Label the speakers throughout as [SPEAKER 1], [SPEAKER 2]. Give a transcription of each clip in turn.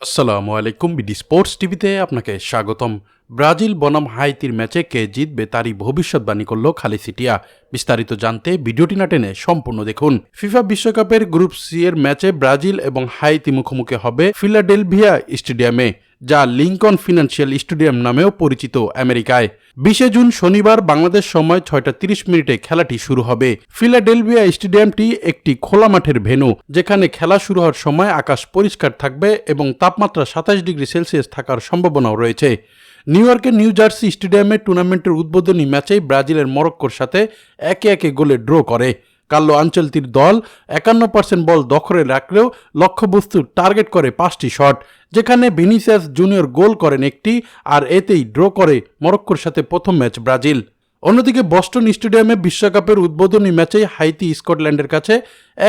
[SPEAKER 1] আসসালামু আলাইকুম। BD sports টিভিতে আপনাকে স্বাগতম। ব্রাজিল বনাম হাইতির ম্যাচে কে জিতবে তারই ভবিষ্যৎবাণী করল খালি সিটিয়া। বিস্তারিত জানতে ভিডিওটি না টেনে সম্পূর্ণ দেখুন। ফিফা বিশ্বকাপের গ্রুপ সি এর ম্যাচে ব্রাজিল এবং হাইতি মুখোমুখি হবে ফিলাডেলভিয়া স্টেডিয়ামে, যা লিঙ্কন ফিনান্সিয়াল স্টেডিয়াম নামেও পরিচিত আমেরিকায়। 20 জুন শনিবার বাংলাদেশ সময় 6:30 খেলাটি শুরু হবে। ফিলাডেলভিয়া স্টেডিয়ামটি একটি খোলা মাঠের ভেন্যু, যেখানে খেলা শুরু হওয়ার সময় আকাশ পরিষ্কার থাকবে এবং তাপমাত্রা 27 ডিগ্রি সেলসিয়াস থাকার সম্ভাবনাও রয়েছে। নিউ ইয়র্কের নিউ জার্সি স্টেডিয়ামে টুর্নামেন্টের উদ্বোধনী ম্যাচেই ব্রাজিলের মরক্কোর সাথে একে একে গোলে ড্র করে। কার্লো আনচেলতির দল 51% বল দখলে রাখলেও লক্ষ্যবস্তু টার্গেট করে 5টি শট, যেখানে ভিনিসিয়াস জুনিয়র গোল করেন একটি, আর এতেই ড্র করে মরক্কোর সাথে প্রথম ম্যাচ ব্রাজিল। অন্যদিকে বস্টন স্টেডিয়ামে বিশ্বকাপের উদ্বোধনী ম্যাচেই হাইতি স্কটল্যান্ডের কাছে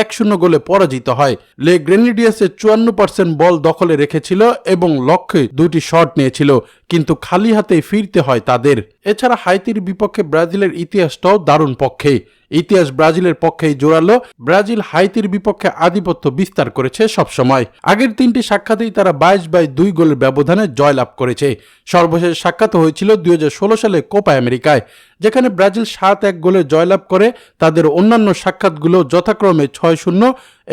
[SPEAKER 1] 1-0 গোলে পরাজিত হয়। লে গ্রেনেডিয়ার্সে 54% বল দখলে রেখেছিল এবং লক্ষ্যে 2টি শট নিয়েছিল, কিন্তু খালি হাতে ফিরতে হয় তাদের। এছাড়া হাইতির বিপক্ষে ব্রাজিলের ইতিহাসটাও দারুণ পক্ষে। ইতিহাস ব্রাজিলের পক্ষেই জোরালো। ব্রাজিল হাইতির বিপক্ষে আধিপত্য বিস্তার করেছে সবসময়। আগের 3টি সাক্ষাতেই তারা 22-2 গোলের ব্যবধানে জয়লাভ করেছে। সর্বশেষ সাক্ষাৎ হয়েছিল 2016 সালে কোপা আমেরিকায়, যেখানে ব্রাজিল 7-1 গোলে জয়লাভ করে। তাদের অন্যান্য সাক্ষাৎগুলো যথাক্রমে 6-0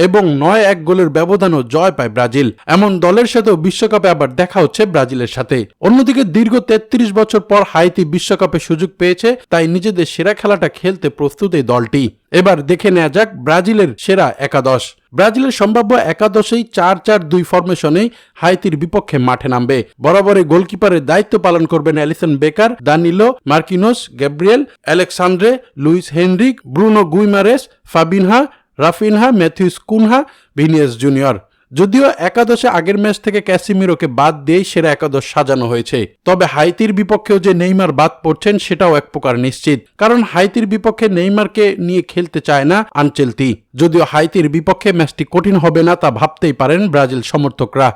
[SPEAKER 1] এবং 9-1 গোলের ব্যবধানও জয় পায় ব্রাজিল। এমন দলের সাথেও বিশ্বকাপে আবার দেখা হচ্ছে ব্রাজিলের সাথে। অন্যদিকে দীর্ঘ 33 বছর পর হাইতি বিশ্বকাপে সুযোগ পেয়েছে, তাই নিজেদের সেরা খেলাটা খেলতে প্রস্তুত এই দলটি। এবার দেখে নেওয়া যাক ব্রাজিলের সেরা একাদশ। ব্রাজিলের সম্ভাব্য একাদশেই 4-4-2 ফরমেশনেই হাইতির বিপক্ষে মাঠে নামবে। বরাবরই গোলকিপারের দায়িত্ব পালন করবেন Alisson Becker, Danilo, Marquinhos, Gabriel, Alexsandro, Luiz Henrique, Bruno Guimaraes, Fabinho, Raphinha, Matheus Cunha, Vinicius Junior. যদিও একাদশে আগের ম্যাচ থেকে ক্যাসিমিরোকে বাদ দিয়েই সেরা একাদশ সাজানো হয়েছে, তবে হাইতির বিপক্ষেও যে নেইমার বাদ পড়ছেন সেটাও এক প্রকার নিশ্চিত, কারণ হাইতির বিপক্ষে নেইমারকে নিয়ে খেলতে চায় না আনচেলতি। যদিও হাইতির বিপক্ষে ম্যাচটি কঠিন হবে না তা ভাবতেই পারেন ব্রাজিল সমর্থকরা।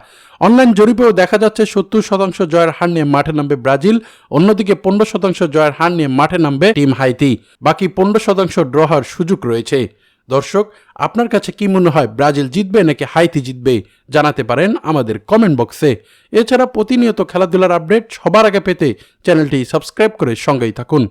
[SPEAKER 1] অনলাইন জরিপেও দেখা যাচ্ছে 70% জয়ের হার নিয়ে মাঠে নামবে ব্রাজিল, অন্যদিকে 15% জয়ের হার নিয়ে মাঠে নামবে টিম হাইতি। বাকি 15% ড্র হওয়ার সুযোগ রয়েছে। দর্শক, আপনার কাছে কি মনে হয়, ব্রাজিল জিতবে নাকি হাইতি জিতবে? জানাতে পারেন আমাদের কমেন্ট বক্সে। এছাড়া প্রতিনিয়ত খেলাধুলার আপডেট সবার আগে পেতে চ্যানেলটি সাবস্ক্রাইব করে সঙ্গেই থাকুন।